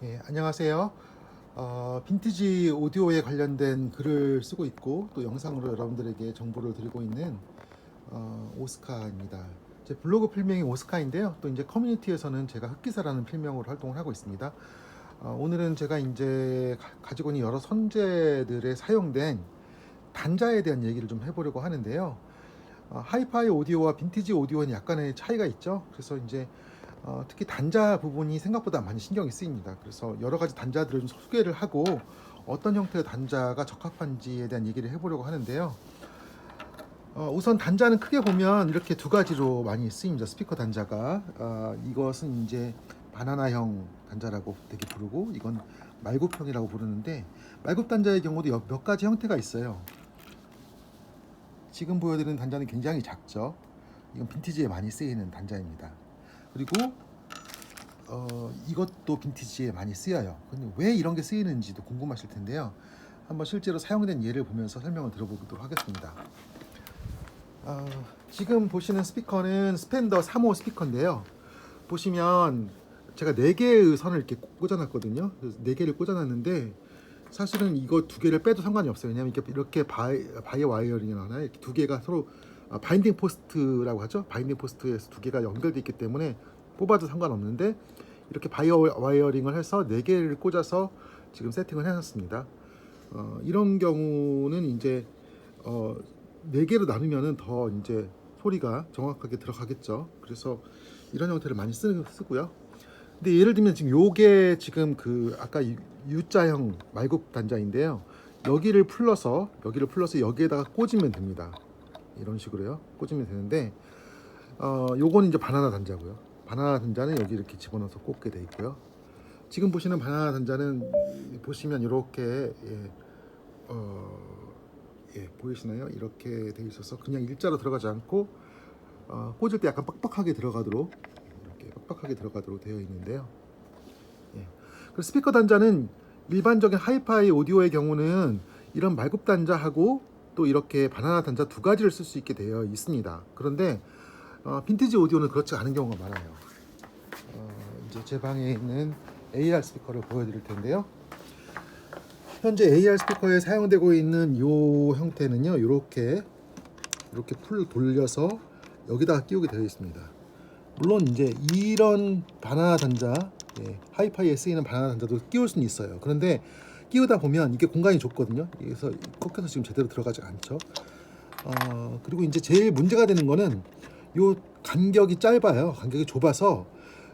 예, 안녕하세요. 빈티지 오디오에 관련된 글을 쓰고 있고 또 영상으로 여러분들에게 정보를 드리고 있는 오스카입니다. 제 블로그 필명이 오스카인데요. 또 이제 커뮤니티에서는 제가 흑기사라는 필명으로 활동을 하고 있습니다. 오늘은 제가 이제 가지고 있는 여러 선재들에 사용된 단자에 대한 얘기를 좀 해보려고 하는데요. 하이파이 오디오와 빈티지 오디오는 약간의 차이가 있죠. 그래서 이제 특히 단자 부분이 생각보다 많이 신경이 쓰입니다. 그래서 여러 가지 단자들을 좀 소개를 하고 어떤 형태의 단자가 적합한지에 대한 얘기를 해보려고 하는데요. 우선 단자는 크게 보면 이렇게 두 가지로 많이 쓰입니다. 스피커 단자가 이것은 이제 바나나형 단자라고 되게 부르고 이건 말굽형이라고 부르는데 말굽 단자의 경우도 몇 가지 형태가 있어요. 지금 보여드리는 단자는 굉장히 작죠. 이건 빈티지에 많이 쓰이는 단자입니다. 그리고 이것도 빈티지에 많이 쓰여요. 근데 왜 이런 게 쓰이는지도 궁금하실 텐데요. 한번 실제로 사용된 예를 보면서 설명을 들어보도록 하겠습니다. 지금 보시는 스피커는 스펜더 3호 스피커인데요. 보시면 제가 4개의 선을 이렇게 꽂아놨거든요. 그래서 4개를 꽂아놨는데 사실은 이거 2개를 빼도 상관이 없어요. 왜냐면 이렇게 바이어 와이어링이 나와요. 이렇게 2개가 서로 바인딩 포스트라고 하죠. 바인딩 포스트에서 2개가 연결되어 있기 때문에 뽑아도 상관없는데 이렇게 바이어 와이어링을 해서 4개를 꽂아서 지금 세팅을 해놨습니다. 이런 경우는 이제 4개로 나누면은 더 이제 소리가 정확하게 들어가겠죠. 그래서 이런 형태를 많이 쓰고요. 근데 예를 들면 지금 요게 지금 그 아까 U자형 말굽 단자인데요. 여기를 풀러서 여기에다가 꽂으면 됩니다. 이런 식으로요. 꽂으면 되는데 요거는 이제 바나나 단자고요. 바나나 단자는 여기 이렇게 집어넣어서 꽂게 돼 있고요. 지금 보시는 바나나 단자는 보시면 이렇게 보이시나요? 이렇게 돼 있어서 그냥 일자로 들어가지 않고 꽂을 때 약간 빡빡하게 들어가도록 이렇게 빡빡하게 들어가도록 되어 있는데요. 그리고 스피커 단자는 일반적인 하이파이 오디오의 경우는 이런 말굽 단자하고 또 이렇게 바나나 단자 두 가지를 쓸 수 있게 되어 있습니다. 그런데 빈티지 오디오는 그렇지 않은 경우가 많아요. 이제 제 방에 있는 AR 스피커를 보여드릴 텐데요. 현재 AR 스피커에 사용되고 있는 이 형태는요, 이렇게 풀 돌려서 여기다가 끼우게 되어 있습니다. 물론 이제 이런 바나나 단자, 하이파이에 쓰이는 바나나 단자도 끼울 수는 있어요. 그런데 끼우다 보면 이게 공간이 좁거든요. 그래서 꺾여서 지금 제대로 들어가지 않죠. 그리고 이제 제일 문제가 되는 거는 요 간격이 짧아요. 간격이 좁아서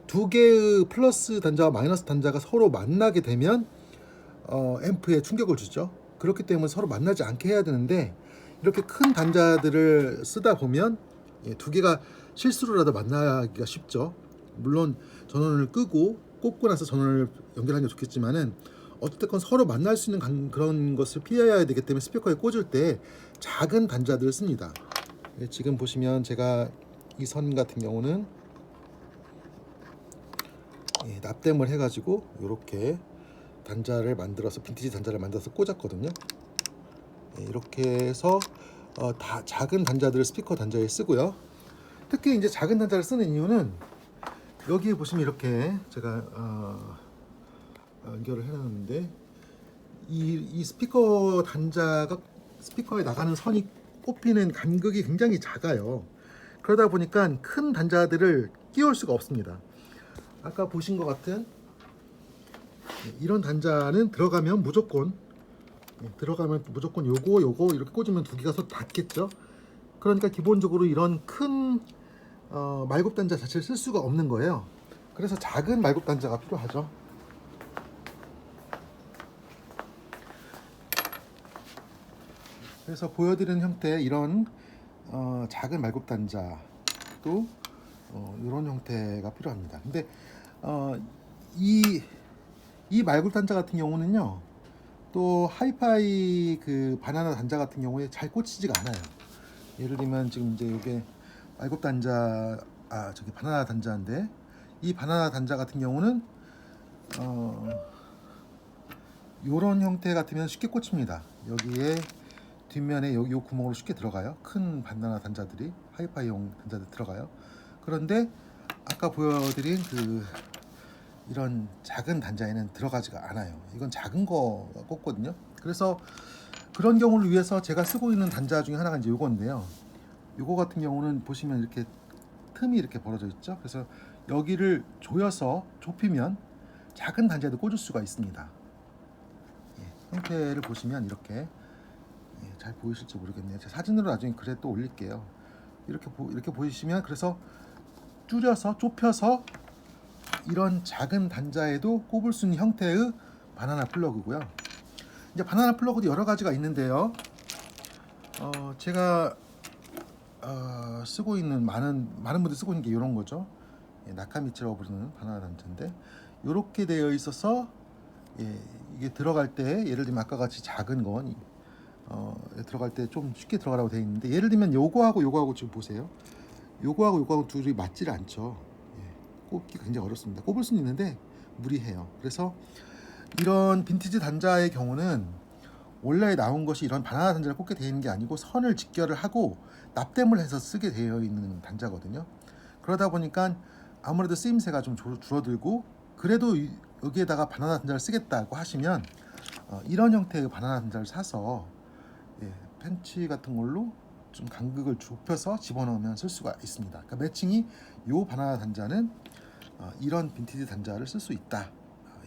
두 개의 플러스 단자와 마이너스 단자가 서로 만나게 되면 앰프에 충격을 주죠. 그렇기 때문에 서로 만나지 않게 해야 되는데 이렇게 큰 단자들을 쓰다 보면 두 개가 실수로라도 만나기가 쉽죠. 물론 전원을 끄고 꽂고 나서 전원을 연결하는 게 좋겠지만은 어쨌든 서로 만날 수 있는 그런 것을 피해야 되기 때문에 스피커에 꽂을 때 작은 단자들을 씁니다. 지금 보시면 제가 이 선 같은 경우는 납땜을 해가지고 이렇게 단자를 만들어서 빈티지 단자를 만들어서 꽂았거든요. 이렇게 해서 다 작은 단자들을 스피커 단자에 쓰고요. 특히 이제 작은 단자를 쓰는 이유는 여기 보시면 이렇게 제가 연결을 해놨는데 이 스피커 단자가 스피커에 나가는 선이 꼽히는 간격이 굉장히 작아요. 그러다 보니까 큰 단자들을 끼울 수가 없습니다. 아까 보신 것 같은 이런 단자는 들어가면 무조건 요거 이렇게 꽂으면 두 개가 서로 닿겠죠. 그러니까 기본적으로 이런 큰 말굽 단자 자체를 쓸 수가 없는 거예요. 그래서 작은 말굽 단자가 필요하죠. 그래서 보여드리는 형태의 이런 작은 말굽 단자도 이런 형태가 필요합니다. 근데 이 말굽 단자 같은 경우는요, 또 하이파이 그 바나나 단자 같은 경우에 잘 꽂히지가 않아요. 예를 들면 지금 이제 이게 말굽 단자, 저기 바나나 단자인데 이 바나나 단자 같은 경우는 이런 형태 같으면 쉽게 꽂힙니다. 여기에 뒷면에 요 구멍으로 쉽게 들어가요. 큰 바나나 단자들이 하이파이용 단자들 들어가요. 그런데 아까 보여드린 그 이런 작은 단자에는 들어가지가 않아요. 이건 작은 거 꽂거든요. 그래서 그런 경우를 위해서 제가 쓰고 있는 단자 중에 하나가 이제 요건데요. 요거 같은 경우는 보시면 이렇게 틈이 이렇게 벌어져 있죠. 그래서 여기를 조여서 좁히면 작은 단자에도 꽂을 수가 있습니다. 형태를 보시면 이렇게 잘 보이실지 모르겠네요. 제가 사진으로 나중에 글에 또 올릴게요. 이렇게 보이시면 그래서 줄여서 좁혀서 이런 작은 단자에도 꼽을 수 있는 형태의 바나나 플러그고요. 이제 바나나 플러그도 여러 가지가 있는데요. 제가 쓰고 있는 많은 분들이 쓰고 있는 게 이런 거죠. 나카미치라고 부르는 바나나 단자인데 이렇게 되어 있어서 이게 들어갈 때 예를 들면 아까 같이 작은 건 들어갈 때 좀 쉽게 들어가라고 되어 있는데 예를 들면 요거하고 지금 보세요. 요거하고 둘이 맞질 않죠. 꼽기 굉장히 어렵습니다. 꼽을 수는 있는데 무리해요. 그래서 이런 빈티지 단자의 경우는 원래 나온 것이 이런 바나나 단자를 꽂게 되어 있는 게 아니고 선을 직결을 하고 납땜을 해서 쓰게 되어 있는 단자거든요. 그러다 보니까 아무래도 쓰임새가 좀 줄어들고 그래도 여기에다가 바나나 단자를 쓰겠다고 하시면 이런 형태의 바나나 단자를 사서 펜치 같은 걸로 좀 간극을 좁혀서 집어넣으면 쓸 수가 있습니다. 그러니까 매칭이 요 바나나 단자는 이런 빈티지 단자를 쓸 수 있다.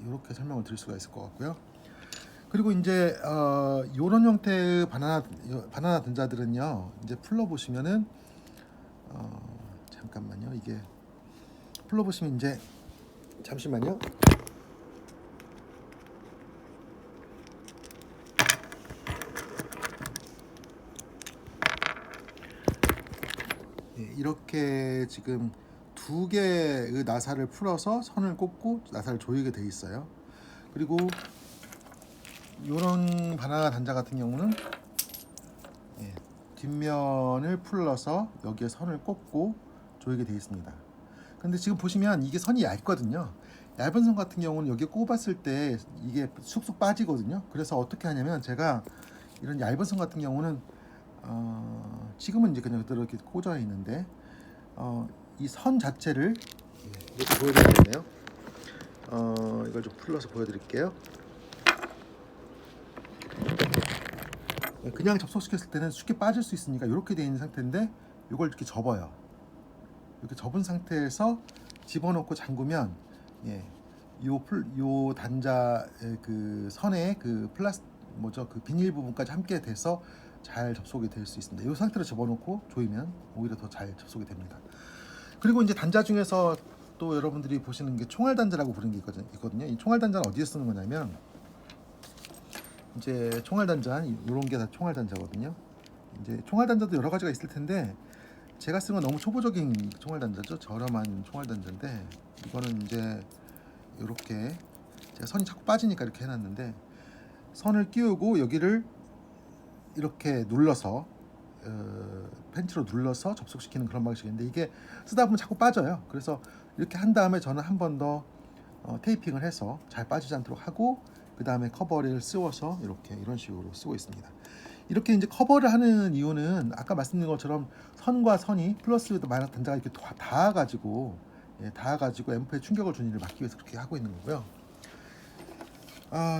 이렇게 설명을 드릴 수가 있을 것 같고요. 그리고 이제 이런 형태의 바나나 단자들은요. 이제 풀러 보시면은 잠깐만요. 이게 풀러 보시면 이제 잠시만요. 이렇게 지금 두 개의 나사를 풀어서 선을 꽂고 나사를 조이게 돼 있어요. 그리고 이런 바나나 단자 같은 경우는 뒷면을 풀러서 여기에 선을 꽂고 조이게 돼 있습니다. 근데 지금 보시면 이게 선이 얇거든요. 얇은 선 같은 경우는 여기에 꼽았을 때 이게 쑥쑥 빠지거든요. 그래서 어떻게 하냐면 제가 이런 얇은 선 같은 경우는 지금은 이제 그냥 그대로 이렇게 꽂아 있는데 이 선 자체를 이렇게 보여드리겠네요. 이걸 좀 풀러서 보여드릴게요. 그냥 접속시켰을 때는 쉽게 빠질 수 있으니까 이렇게 되어 있는 상태인데 이걸 이렇게 접어요. 이렇게 접은 상태에서 집어넣고 잠그면 요 단자의 그 선에 그 그 비닐 부분까지 함께 돼서 잘 접속이 될 수 있습니다. 이 상태로 집어넣고 조이면 오히려 더 잘 접속이 됩니다. 그리고 이제 단자 중에서 또 여러분들이 보시는 게 총알 단자라고 부르는 게 있거든요. 이 총알 단자는 어디에 쓰는 거냐면 이제 총알 단자 이런 게 다 총알 단자거든요. 이제 총알 단자도 여러 가지가 있을 텐데 제가 쓴 건 너무 초보적인 총알 단자죠. 저렴한 총알 단자인데 이거는 이제 이렇게 제가 선이 자꾸 빠지니까 이렇게 해놨는데 선을 끼우고 여기를 이렇게 눌러서 펜치로 눌러서 접속시키는 그런 방식인데 이게 쓰다 보면 자꾸 빠져요. 그래서 이렇게 한 다음에 저는 한 번 더 테이핑을 해서 잘 빠지지 않도록 하고 그 다음에 커버를 씌워서 이런 식으로 쓰고 있습니다. 이렇게 이제 커버를 하는 이유는 아까 말씀드린 것처럼 선과 선이 플러스 마이너스 단자가 이렇게 닿아가지고 앰프에 충격을 주는 일을 막기 위해서 그렇게 하고 있는 거고요.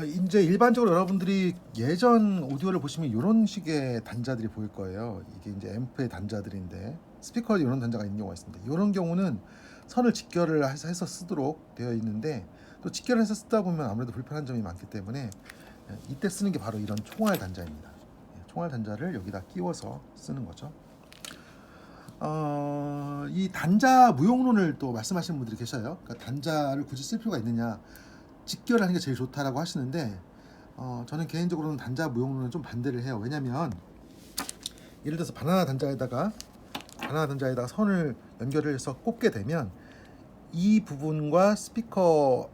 이제 일반적으로 여러분들이 예전 오디오를 보시면 이런 식의 단자들이 보일 거예요. 이게 이제 앰프의 단자들인데 스피커에 이런 단자가 있는 경우가 있습니다. 이런 경우는 선을 직결을 해서 쓰도록 되어 있는데 또 직결을 해서 쓰다 보면 아무래도 불편한 점이 많기 때문에 이때 쓰는 게 바로 이런 총알 단자입니다. 총알 단자를 여기다 끼워서 쓰는 거죠. 이 단자 무용론을 또 말씀하시는 분들이 계셔요. 그러니까 단자를 굳이 쓸 필요가 있느냐, 직결하는 게 제일 좋다라고 하시는데 저는 개인적으로는 단자 무용론은 좀 반대를 해요. 왜냐면 예를 들어서 바나나 단자에다가 선을 연결을 해서 꽂게 되면 이 부분과 스피커의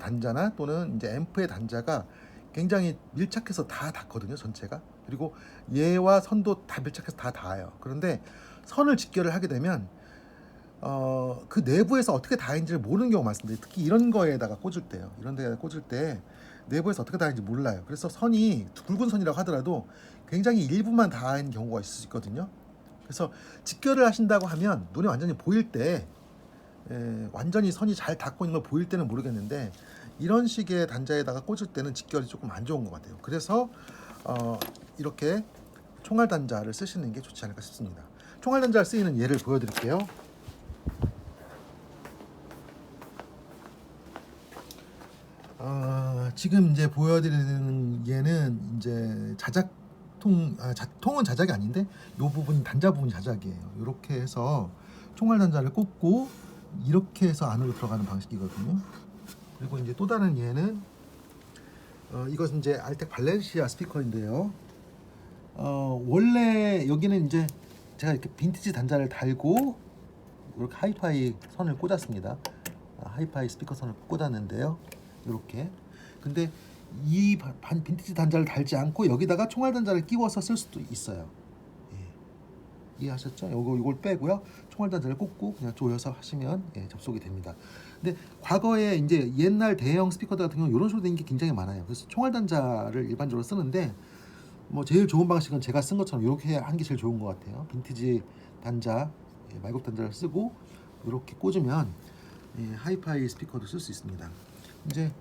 단자나 또는 이제 앰프의 단자가 굉장히 밀착해서 다 닿거든요, 전체가. 그리고 얘와 선도 다 밀착해서 다 닿아요. 그런데 선을 직결을 하게 되면 그 내부에서 어떻게 닿아있는지를 모르는 경우가 많습니다. 특히 이런 거에다가 꽂을 때요. 이런 데에다 꽂을 때 내부에서 어떻게 닿아있는지 몰라요. 그래서 선이 굵은 선이라고 하더라도 굉장히 일부만 닿아있는 경우가 있을 수 있거든요. 그래서 직결을 하신다고 하면 눈에 완전히 보일 때 완전히 선이 잘 닿고 있는 걸 보일 때는 모르겠는데 이런 식의 단자에다가 꽂을 때는 직결이 조금 안 좋은 것 같아요. 그래서 이렇게 총알 단자를 쓰시는 게 좋지 않을까 싶습니다. 총알 단자를 쓰이는 예를 보여드릴게요. 지금 이제 보여드리는 얘는 이제 통은 자작이 아닌데 이 부분이 단자 부분이 자작이에요. 이렇게 해서 총알 단자를 꽂고 이렇게 해서 안으로 들어가는 방식이거든요. 그리고 이제 또 다른 예는 이것은 이제 알텍 발렌시아 스피커인데요. 원래 여기는 이제 제가 이렇게 빈티지 단자를 달고 이렇게 하이파이 선을 꽂았습니다. 하이파이 스피커 선을 꽂았는데요. 이렇게. 근데 이 빈티지 단자를 달지 않고 여기다가 총알 단자를 끼워서 쓸 수도 있어요. 이해하셨죠? 이걸 빼고요. 총알 단자를 꽂고 그냥 조여서 하시면 접속이 됩니다. 근데 과거에 이제 옛날 대형 스피커들 같은 경우 이런 식으로 된 게 굉장히 많아요. 그래서 총알 단자를 일반적으로 쓰는데 뭐 제일 좋은 방식은 제가 쓴 것처럼 이렇게 하는 게 제일 좋은 것 같아요. 빈티지 단자, 말굽 단자를 쓰고 이렇게 꽂으면 하이파이 스피커도 쓸 수 있습니다. 이제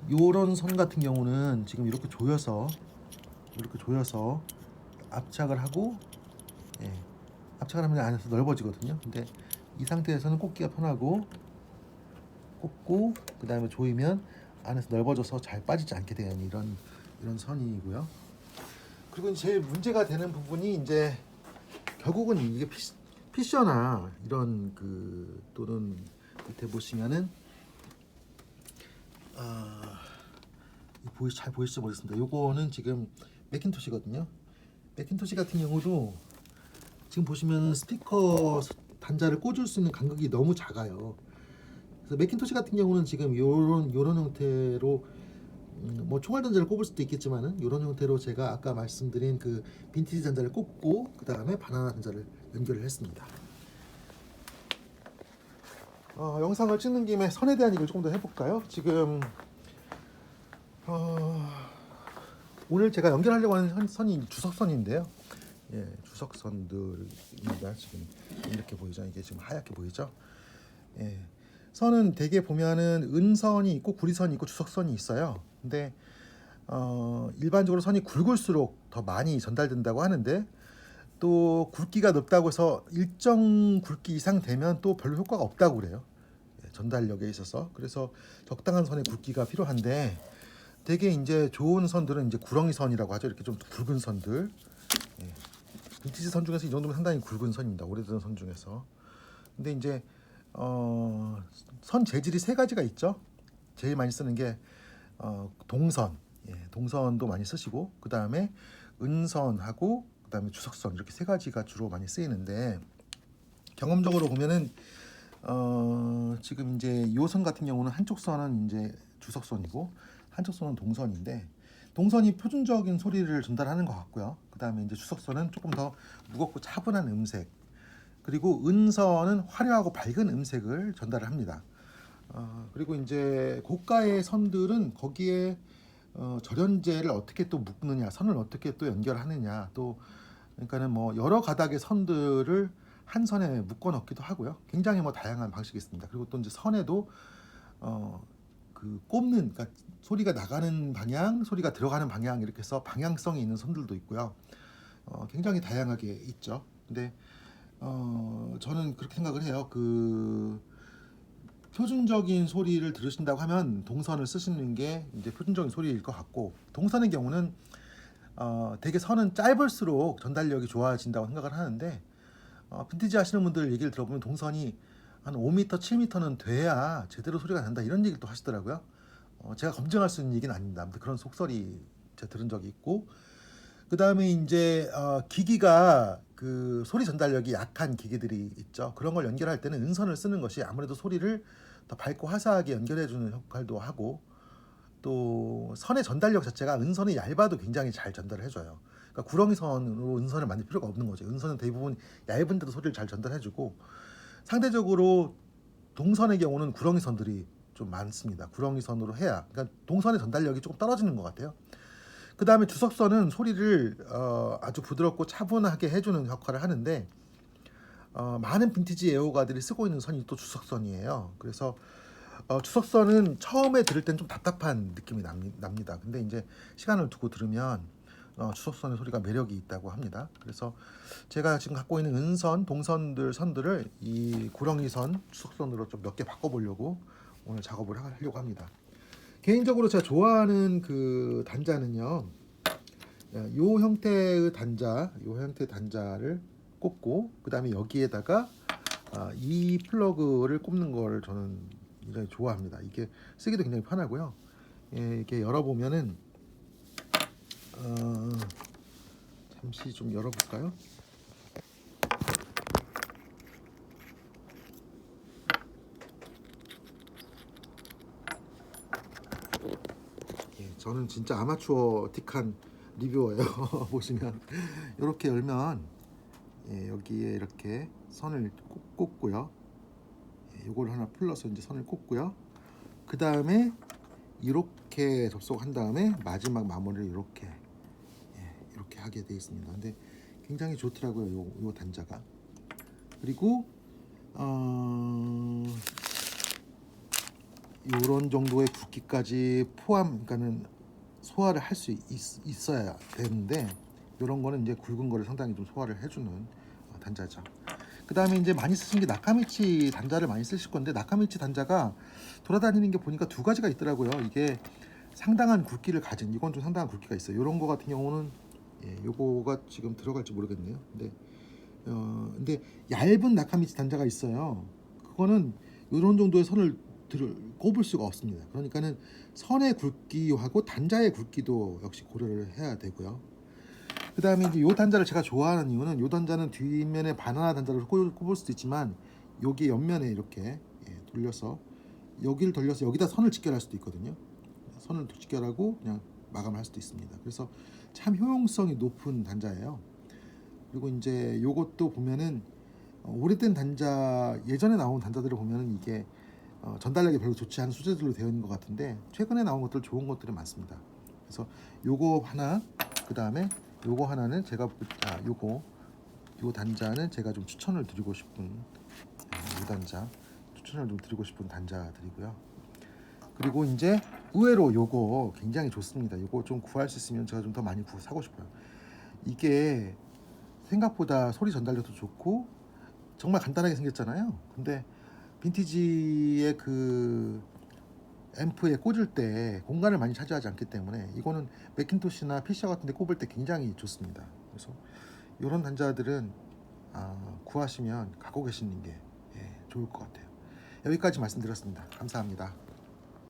이런 선 같은 경우는 지금 이렇게 조여서 압착을 하고 압착을 하면 안에서 넓어지거든요. 근데 이 상태에서는 꽂기가 편하고 꽂고 그 다음에 조이면 안에서 넓어져서 잘 빠지지 않게 되는 이런 선이고요. 그리고 제일 문제가 되는 부분이 이제 결국은 이게 피셔나 이런 또는 밑에 보시면은 잘 보이실지 모르겠습니다. 요거는 지금 맥킨토시거든요. 맥킨토시 같은 경우도 지금 보시면 스피커 단자를 꽂을 수 있는 간격이 너무 작아요. 그래서 맥킨토시 같은 경우는 지금 요런 형태로 뭐 총알 단자를 꼽을 수도 있겠지만은 이런 형태로 제가 아까 말씀드린 그 빈티지 단자를 꽂고 그 다음에 바나나 단자를 연결을 했습니다. 영상을 찍는 김에 선에 대한 얘기를 조금 더 해볼까요? 지금 오늘 제가 연결하려고 하는 선이 주석선인데요. 주석선들입니다. 지금 이렇게 보이죠? 이게 지금 하얗게 보이죠? 선은 대개 보면은 은선이 있고 구리선이 있고 주석선이 있어요. 근데 일반적으로 선이 굵을수록 더 많이 전달된다고 하는데 또 굵기가 높다고 해서 일정 굵기 이상 되면 또 별로 효과가 없다고 그래요. 전달력에 있어서. 그래서 적당한 선의 굵기가 필요한데 되게 이제 좋은 선들은 이제 구렁이 선이라고 하죠. 이렇게 좀 굵은 선들. 빈티지 선 중에서 이 정도면 상당히 굵은 선입니다. 오래된 선 중에서. 근데 이제 선 재질이 세 가지가 있죠. 제일 많이 쓰는 게 동선, 동선도 많이 쓰시고 그 다음에 은선하고 그 다음에 주석선 이렇게 세 가지가 주로 많이 쓰이는데 경험적으로 보면은 지금 이제 이 선 같은 경우는 한쪽 선은 이제 주석선이고 한쪽 선은 동선인데 동선이 표준적인 소리를 전달하는 것 같고요. 그 다음에 이제 주석선은 조금 더 무겁고 차분한 음색, 그리고 은선은 화려하고 밝은 음색을 전달을 합니다. 그리고 이제 고가의 선들은 거기에 절연제를 어떻게 또 묶느냐, 선을 어떻게 또 연결하느냐, 또 그러니까는 뭐 여러 가닥의 선들을 한 선에 묶어 넣기도 하고요. 굉장히 뭐 다양한 방식이 있습니다. 그리고 또 이제 선에도 꼽는, 그러니까 소리가 나가는 방향, 소리가 들어가는 방향 이렇게 해서 방향성이 있는 선들도 있고요. 굉장히 다양하게 있죠. 근데 저는 그렇게 생각을 해요. 표준적인 소리를 들으신다고 하면 동선을 쓰시는 게 이제 표준적인 소리일 것 같고, 동선의 경우는 되게 선은 짧을수록 전달력이 좋아진다고 생각을 하는데 빈티지 하시는 분들 얘기를 들어보면 동선이 한 5m, 7m는 돼야 제대로 소리가 난다 이런 얘기를 또 하시더라고요. 제가 검증할 수 있는 얘기는 아닙니다. 아무튼 그런 속설이 제가 들은 적이 있고, 그 다음에 이제 기기가 소리 전달력이 약한 기기들이 있죠. 그런 걸 연결할 때는 은선을 쓰는 것이 아무래도 소리를 더 밝고 화사하게 연결해주는 역할도 하고, 또 선의 전달력 자체가 은선이 얇아도 굉장히 잘 전달을 해줘요. 그러니까 구렁이 선으로 은선을 만들 필요가 없는 거죠. 은선은 대부분 얇은데도 소리를 잘 전달해주고, 상대적으로 동선의 경우는 구렁이 선들이 좀 많습니다. 구렁이 선으로 해야, 그러니까 동선의 전달력이 조금 떨어지는 것 같아요. 그 다음에 주석선은 소리를 아주 부드럽고 차분하게 해주는 역할을 하는데 많은 빈티지 애호가들이 쓰고 있는 선이 또 주석선이에요. 그래서 주석선은 처음에 들을 땐 좀 답답한 느낌이 납니다. 근데 이제 시간을 두고 들으면 주석선의 소리가 매력이 있다고 합니다. 그래서 제가 지금 갖고 있는 은선, 동선들 선들을 이 구렁이선, 주석선으로 좀 몇 개 바꿔보려고 오늘 작업을 하려고 합니다. 개인적으로 제가 좋아하는 그 단자는요, 요 형태의 단자를 꼽고 그 다음에 여기에다가 이 플러그를 꼽는 걸 저는 굉장히 좋아합니다. 이게 쓰기도 굉장히 편하고요. 이렇게 열어보면은 잠시 좀 열어볼까요? 저는 진짜 아마추어틱한 리뷰어예요. 보시면 이렇게 열면 여기에 이렇게 선을 꽂고요. 이걸 하나 풀러서 이제 선을 꽂고요. 그 다음에 이렇게 접속한 다음에 마지막 마무리를 이렇게 하게 되어 있습니다. 근데 굉장히 좋더라고요, 요 단자가. 그리고 이런 정도의 굵기까지 그러니까는 소화를 할 수 있어야 되는데, 이런 거는 이제 굵은 거를 상당히 좀 소화를 해주는 단자죠. 그 다음에 이제 많이 쓰신 게 나카미치 단자를 많이 쓰실 건데, 나카미치 단자가 돌아다니는 게 보니까 두 가지가 있더라고요. 이게 상당한 굵기를 가진, 이건 좀 상당한 굵기가 있어요. 이런 거 같은 경우는 요거가 지금 들어갈지 모르겠네요. 근데 얇은 나카미치 단자가 있어요. 그거는 이런 정도의 선을 꼽을 수가 없습니다. 그러니까는 선의 굵기하고 단자의 굵기도 역시 고려를 해야 되고요. 그 다음에 이제 요 단자를 제가 좋아하는 이유는, 요 단자는 뒷면에 바나나 단자를 꼽을 수도 있지만 여기 옆면에 이렇게 돌려서 여기를 돌려서 여기다 선을 직결할 수도 있거든요. 선을 직결하고 그냥 마감할 수도 있습니다. 그래서 참 효용성이 높은 단자예요. 그리고 이제 요것도 보면은 오래된 단자, 예전에 나온 단자들을 보면은 이게 전달력이 별로 좋지 않은 소재들로 되어 있는 것 같은데, 최근에 나온 것들 좋은 것들이 많습니다. 그래서 요거 하나, 그 다음에 요거 하나는 제가 요 단자는 제가 좀 추천을 드리고 싶은 추천을 좀 드리고 싶은 단자들이고요. 그리고 이제 의외로 요거 굉장히 좋습니다. 요거 좀 구할 수 있으면 제가 좀 더 많이 사고 싶어요. 이게 생각보다 소리 전달력도 좋고 정말 간단하게 생겼잖아요. 근데 빈티지의 그 앰프에 꽂을 때 공간을 많이 차지하지 않기 때문에 이거는 맥킨토시나 피셔 같은 데 꼽을 때 굉장히 좋습니다. 그래서 이런 단자들은 구하시면 갖고 계시는 게 좋을 것 같아요. 여기까지 말씀드렸습니다. 감사합니다.